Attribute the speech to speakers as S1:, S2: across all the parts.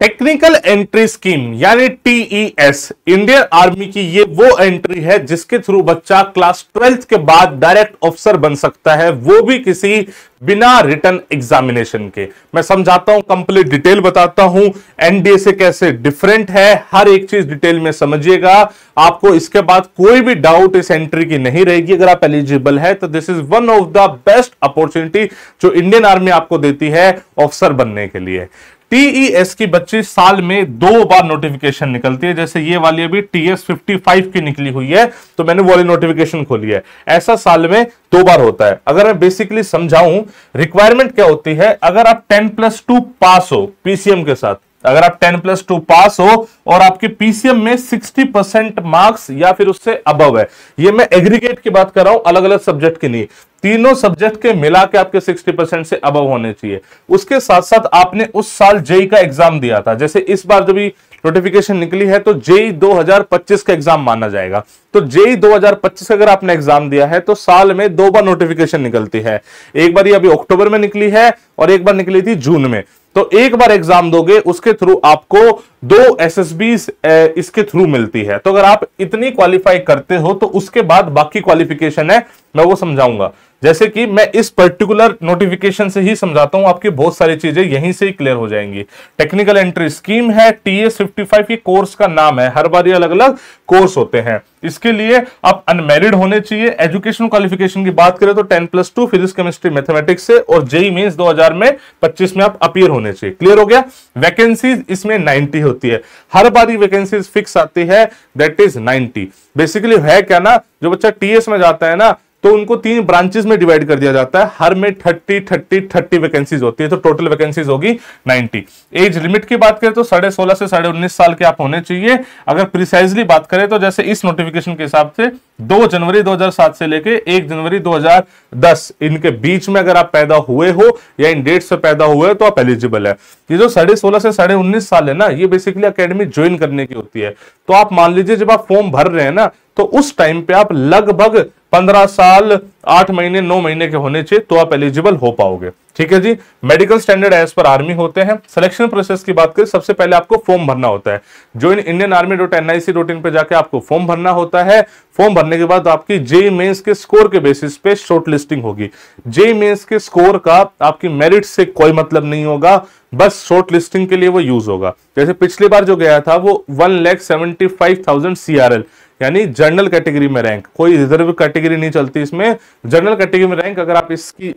S1: Technical entry scheme यानी TES Indian army की ये वो एंट्री है जिसके थ्रू बच्चा क्लास 12th के बाद डायरेक्ट ऑफिसर बन सकता है, वो भी किसी बिना रिटन एग्जामिनेशन के। मैं समझाता हूं, कंप्लीट डिटेल बताता हूं, एनडीए से कैसे डिफरेंट है, हर एक चीज डिटेल में समझिएगा। आपको इसके बाद कोई भी डाउट इस एंट्री की नहीं रहेगी। अगर आप एलिजिबल है तो this is one of the best opportunity जो इंडियन आर्मी आपको देती है ऑफिसर बनने के लिए। टीईएस की बच्ची साल में 2 बार नोटिफिकेशन निकलती है, जैसे ये वाली अभी टीएस 55 की निकली हुई है तो मैंने वो वाली नोटिफिकेशन खोली है। ऐसा साल में 2 बार होता है। अगर मैं बेसिकली समझाऊं रिक्वायरमेंट क्या होती है, अगर आप 10+2 पास हो पीसीएम के साथ, अगर आप 10+2 पास हो और आपके पीसीएम में 60% मार्क्स या फिर उससे अबव है, ये मैं एग्रीगेट की बात कर रहा हूं, अलग अलग सब्जेक्ट की नहीं, तीनों सब्जेक्ट के मिला के आपके 60% से अबव होने चाहिए। उसके साथ साथ आपने उस साल जेई का एग्जाम दिया था, जैसे इस बार जब भी नोटिफिकेशन निकली है तो जेई 2025 का एग्जाम माना जाएगा। तो जेई 2025 अगर आपने एग्जाम दिया है तो साल में 2 बार नोटिफिकेशन निकलती है। एक बार ये अभी अक्टूबर में निकली है और एक बार निकली थी जून में। तो एक बार एग्जाम दोगे उसके थ्रू आपको 2 एसएसबी इसके थ्रू मिलती है। तो अगर आप इतनी क्वालिफाई करते हो तो उसके बाद बाकी क्वालिफिकेशन है, मैं वो समझाऊंगा। जैसे कि मैं इस पर्टिकुलर नोटिफिकेशन से ही समझाता हूं, आपकी बहुत सारी चीजें यहीं से ही क्लियर हो जाएंगी। टेक्निकल एंट्री स्कीम है, टीएस 55 ये कोर्स का नाम है, हर बार ये अलग अलग कोर्स होते हैं। इसके लिए आप अनमैरिड होने चाहिए। एजुकेशन क्वालिफिकेशन की बात करें तो 10+2 फिजिक्स केमिस्ट्री मैथमेटिक्स से और जेई मेंस 2025 में आप अपीयर होने चाहिए। क्लियर हो गया। वैकेंसीज इसमें 90 होती है, हर बार वैकेंसीज फिक्स आती है, दैट इज 90। बेसिकली है क्या ना, जो बच्चा टीएस में जाता है ना तो उनको 3 ब्रांचेस में डिवाइड कर दिया जाता है, हर में 30 वैकेंसीज होती है, तो टोटल वैकेंसीज होगी 90। एज लिमिट की बात करें तो 16.5 से 19.5 साल के आप होने चाहिए। अगर प्रिसाइजली बात करें तो जैसे इस नोटिफिकेशन के हिसाब से 2 जनवरी 2007 से लेके 1 जनवरी 2010 इनके बीच में अगर आप पैदा हुए हो या इन डेट से पैदा हुए हो तो आप एलिजिबल है। ये जो 16.5 से 19.5 साल है ना, ये बेसिकली अकेडमी ज्वाइन करने की होती है। तो आप मान लीजिए जब आप फॉर्म भर रहे हैं ना तो उस टाइम पे आप लगभग 15 साल 8 महीने 9 महीने के होने चाहिए तो आप एलिजिबल हो पाओगे। ठीक है जी। मेडिकल स्टैंडर्ड एज पर आर्मी होते हैं। सिलेक्शन प्रोसेस की बात करें, सबसे पहले आपको फॉर्म भरना होता है। ज्वाइन इंडियन army.nic.in पे जाके आपको फॉर्म भरना होता है। फॉर्म भरने के बाद आपकी जेई मेंस के स्कोर के बेसिस पे शॉर्ट लिस्टिंग होगी। जेई मेंस के स्कोर का आपकी मेरिट से कोई मतलब नहीं होगा, बस शॉर्ट लिस्टिंग के लिए वो यूज होगा। जैसे पिछली बार जो गया था वो 1,75,000 CRL यानी जनरल कैटेगरी में रैंक, कोई रिजर्व कैटेगरी नहीं चलती इसमें। जनरल कैटेगरी में रैंक अगर आप इसकी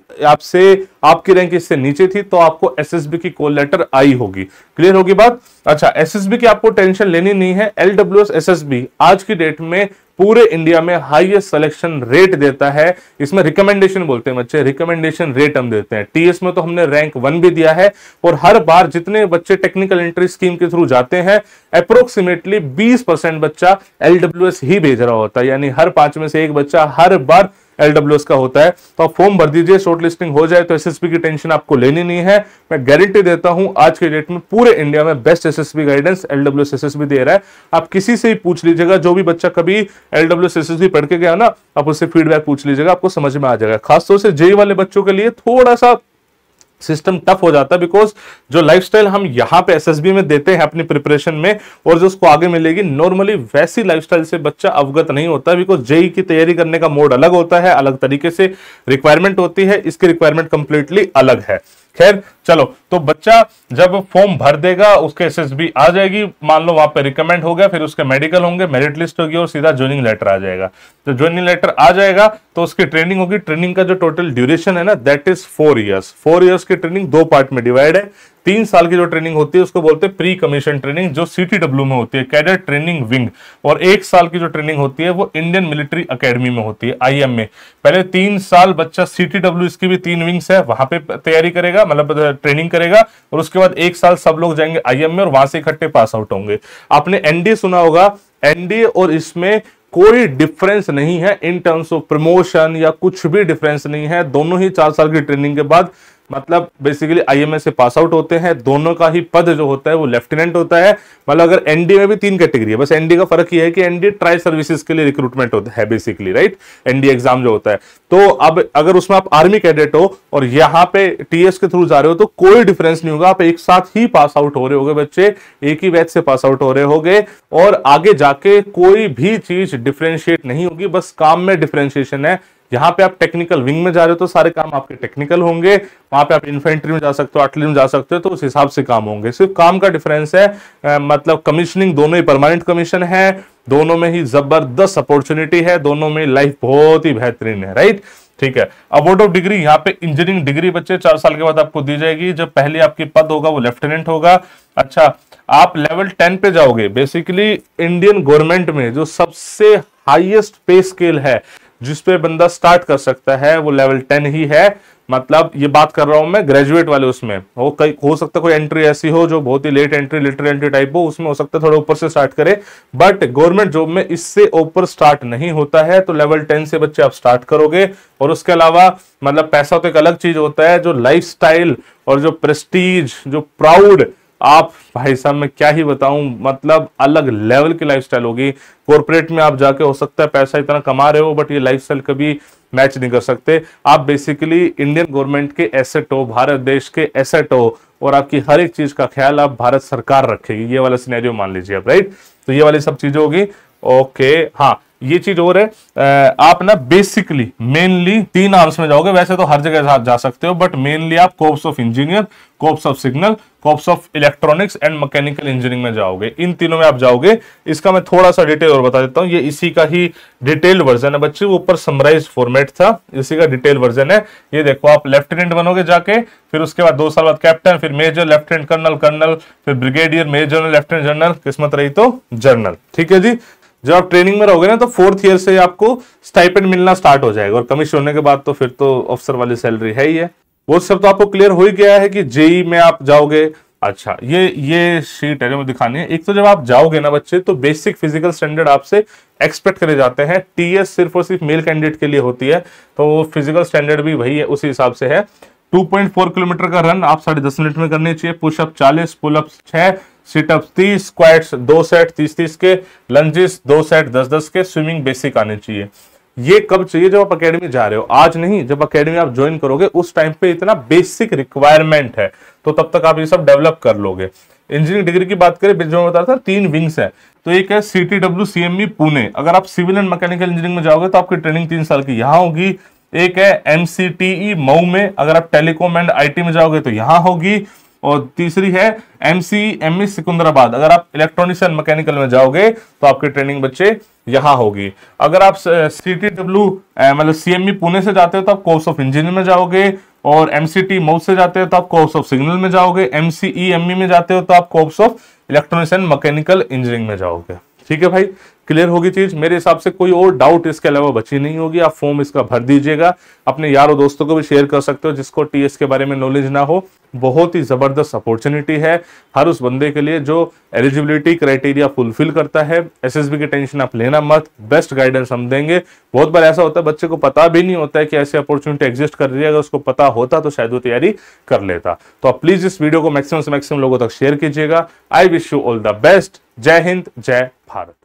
S1: आपकी रैंक इससे नीचे थी तो आपको एसएसबी की कॉल लेटर आई होगी। क्लियर होगी बात। अच्छा, एसएसबी की आपको टेंशन लेनी नहीं है। एलडब्ल्यूएस एसएसबी आज की डेट में पूरे इंडिया में हाईएस्ट सिलेक्शन रेट देता है। इसमें रिकमेंडेशन बोलते हैं बच्चे, रिकमेंडेशन रेट हम देते हैं। टीएस में तो हमने रैंक 1 भी दिया है और हर बार जितने बच्चे टेक्निकल एंट्री स्कीम के थ्रू जाते हैं अप्रोक्सीमेटली 20% बच्चा एलडब्ल्यूएस ही भेज रहा होता है, यानी हर 5 में से 1 बच्चा हर बार एलडब्ल्यूएस का होता है। तो आप फॉर्म भर दीजिए, शॉर्ट लिस्टिंग हो जाए तो एसएसबी की टेंशन आपको लेनी नहीं है। मैं गारंटी देता हूं आज के डेट में पूरे इंडिया में best SSB guidance LWS SSB दे रहा है। आप किसी से ही पूछ लीजिएगा, जो भी बच्चा कभी एलडब्ल्यूएस एसएसबी पढ़ के गया ना, आप उससे फीडबैक पूछ लीजिएगा, आपको समझ में आ जाएगा। खासतौर से जेई वाले बच्चों के लिए थोड़ा सा सिस्टम टफ हो जाता है, बिकॉज जो लाइफस्टाइल हम यहाँ पे एसएसबी में देते हैं अपनी प्रिपरेशन में और जो उसको आगे मिलेगी नॉर्मली वैसी लाइफस्टाइल से बच्चा अवगत नहीं होता, बिकॉज जेई की तैयारी करने का मोड अलग होता है, अलग तरीके से रिक्वायरमेंट होती है, इसकी रिक्वायरमेंट कंप्लीटली अलग है। खैर चलो, तो बच्चा जब फॉर्म भर देगा उसके एसएसबी आ जाएगी, मान लो वहां पे रिकमेंड हो गया, फिर उसके मेडिकल होंगे, मेरिट लिस्ट होगी और सीधा ज्वाइनिंग लेटर आ जाएगा। तो ज्वाइनिंग लेटर आ जाएगा तो उसकी ट्रेनिंग होगी। ट्रेनिंग का जो टोटल ड्यूरेशन है ना दैट इज 4 इयर्स। 4 इयर्स की ट्रेनिंग 2 पार्ट में डिवाइड है। 3 साल की जो ट्रेनिंग होती है उसको बोलते हैं प्री कमीशन ट्रेनिंग, जो सीटीडब्ल्यू में होती है, कैडेट ट्रेनिंग विंग। और 1 साल की जो ट्रेनिंग होती है वो इंडियन मिलिट्री एकेडमी में होती है, आईएम में। पहले 3 साल बच्चा सीटीडब्ल्यू, इसकी भी 3 विंग्स है, वहां पे तैयारी करेगा, मतलब ट्रेनिंग करेगा, और उसके बाद 1 साल सब लोग जाएंगे आईएम में और वहां से इकट्ठे पास आउट होंगे। आपने एनडीए सुना होगा, एनडीए और इसमें कोई डिफरेंस नहीं है इन टर्म्स ऑफ प्रमोशन या कुछ भी डिफरेंस नहीं है। दोनों ही 4 साल की ट्रेनिंग के बाद मतलब बेसिकली आईएमएस से पास आउट होते हैं। दोनों का ही पद जो होता है वो लेफ्टिनेंट होता है। मतलब अगर एनडी में भी 3 कैटेगरी है, बस एनडी का फर्क ये है कि एनडी ट्राई सर्विसेज के लिए रिक्रूटमेंट होता है बेसिकली, राइट, एनडी एग्जाम जो होता है। तो अब अगर उसमें आप आर्मी कैडेट हो और यहाँ पे टीएस के थ्रू जा रहे हो तो कोई डिफरेंस नहीं होगा, आप एक साथ ही पास आउट हो रहे होगे बच्चे, एक ही बैच से पास आउट हो रहे होगे और आगे जाके कोई भी चीज डिफरेंशिएट नहीं होगी, बस काम में डिफरेंशिएशन है। यहाँ पे आप टेक्निकल विंग में जा रहे हो तो सारे काम आपके टेक्निकल होंगे, वहां पे आप इन्फेंट्री में जा सकते हो, आर्टिलरी में जा सकते हो, तो उस हिसाब से काम होंगे। सिर्फ काम का डिफरेंस है। मतलब कमीशनिंग दोनों ही परमानेंट कमीशन है, दोनों में ही जबरदस्त अपॉर्चुनिटी है, दोनों में लाइफ बहुत ही बेहतरीन है, राइट। ठीक है, अवार्ड ऑफ डिग्री यहाँ पे इंजीनियरिंग डिग्री बच्चे 4 साल के बाद आपको दी जाएगी। जब पहले आपकी पद होगा वो लेफ्टिनेंट होगा। अच्छा, आप लेवल 10 पे जाओगे। बेसिकली इंडियन गवर्नमेंट में जो सबसे हाईएस्ट पे स्केल है जिसपे बंदा स्टार्ट कर सकता है वो लेवल 10 ही है। मतलब ये बात कर रहा हूं मैं ग्रेजुएट वाले, उसमें हो सकता है कोई एंट्री ऐसी हो जो बहुत ही late entry, lateral entry type हो, उसमें हो सकता है थोड़ा ऊपर से स्टार्ट करे, बट गवर्नमेंट जॉब में इससे ऊपर स्टार्ट नहीं होता है। तो लेवल 10 से बच्चे आप स्टार्ट करोगे। और उसके अलावा मतलब पैसा तो एक अलग चीज होता है, जो लाइफस्टाइल और जो प्रेस्टीज, जो प्राउड, आप भाई साहब मैं क्या ही बताऊं, मतलब अलग लेवल की लाइफस्टाइल होगी। कॉर्पोरेट में आप जाके हो सकता है पैसा इतना कमा रहे हो बट ये लाइफस्टाइल कभी मैच नहीं कर सकते। आप बेसिकली इंडियन गवर्नमेंट के एसेट हो, भारत देश के एसेट हो, और आपकी हर एक चीज का ख्याल आप भारत सरकार रखेगी। ये वाला सिनेरियो मान लीजिए आप, राइट। तो ये वाली सब चीजें होगी। ओके, हाँ ये चीज और है, आप ना बेसिकली मेनली 3 आर्म्स में जाओगे। वैसे तो हर जगह जा सकते हो, बट मेनली आप corps of engineer, corps of signal, corps of electronics and mechanical engineering में जाओगे। इन तीनों में आप जाओगे। इसका मैं थोड़ा सा डिटेल और बता देता हूँ। ये इसी का ही डिटेल वर्जन है बच्चे, वो ऊपर समराइज फॉर्मेट था, इसी का डिटेल वर्जन है। ये देखो, आप लेफ्टिनेंट बनोगे जाके, फिर उसके बाद 2 साल बाद कैप्टन, फिर मेजर, लेफ्टिनेंट कर्नल, कर्नल, फिर ब्रिगेडियर, मेजर, लेफ्टिनेंट जनरल, किस्मत रही तो जनरल। ठीक है जी। जब आप ट्रेनिंग में रहोगे ना तो 4th ईयर से आपको स्टाइपेंड मिलना स्टार्ट हो जाएगा, और कमीशन होने के बाद तो फिर तो अफसर वाली सैलरी है ही है। वो सब तो आपको क्लियर हो ही गया है कि जेई में आप जाओगे। अच्छा, ये शीट है जो मैं दिखानी है। एक तो जब आप जाओगे ना बच्चे, तो बेसिक फिजिकल स्टैंडर्ड आपसे एक्सपेक्ट करे जाते हैं। टीएस सिर्फ और सिर्फ मेल कैंडिडेट के लिए होती है, तो फिजिकल स्टैंडर्ड भी वही है, उसी हिसाब से है। 2.4 किलोमीटर का रन आप 10.5 मिनट में करनी चाहिए। Pushup 40, pullup 6, situp 30, squats 2 set 30-30 के, लंजेस 2 सेट 10-10 के, स्विमिंग बेसिक आने चाहिए। ये कब चाहिए? जब आप अकेडमी जा रहे हो, आज नहीं। जब अकेडमी आप ज्वाइन करोगे उस टाइम पे इतना बेसिक रिक्वायरमेंट है, तो तब तक आप ये सब डेवलप कर लोगे। इंजीनियरिंग डिग्री की बात करें, जो मैं बता रहा था 3 विंग्स है। तो एक है CTW CME पुणे। अगर आप सिविल एंड मैकेनिकल इंजीनियरिंग में जाओगे तो आपकी ट्रेनिंग 3 साल की यहाँ होगी। एक है MCTE मऊ में। अगर आप टेलीकॉम एंड IT में जाओगे तो यहाँ होगी। और तीसरी है MCME सिकंदराबाद। अगर आप इलेक्ट्रॉनिक्स एंड मैकेनिकल में जाओगे तो आपकी ट्रेनिंग बच्चे यहाँ होगी। अगर आप CTW मतलब CME पुणे से जाते हो तो आप कोर्स ऑफ इंजीनियरिंग में जाओगे, और MCT मऊ से जाते हो तो आप कोर्स ऑफ सिग्नल में जाओगे, MCE में जाते हो तो आप course of electronics and mechanical engineering में जाओगे। ठीक है भाई, क्लियर होगी चीज। मेरे हिसाब से कोई और डाउट इसके अलावा बची नहीं होगी। आप फॉर्म इसका भर दीजिएगा, अपने यारों दोस्तों को भी शेयर कर सकते हो जिसको टीएस के बारे में नॉलेज ना हो। बहुत ही जबरदस्त अपॉर्चुनिटी है हर उस बंदे के लिए जो एलिजिबिलिटी क्राइटेरिया फुलफिल करता है। एसएसबी की टेंशन आप लेना मत, बेस्ट गाइडेंस हम देंगे। बहुत बार ऐसा होता है बच्चे को पता भी नहीं होता है कि ऐसी अपॉर्चुनिटी एग्जिस्ट कर रही है। अगर उसको पता होता तो शायद वो तैयारी कर लेता। तो आप प्लीज इस वीडियो को मैक्सिमम से मैक्सिमम लोगों तक शेयर कीजिएगा। I wish you all the best. जय हिंद, जय भारत।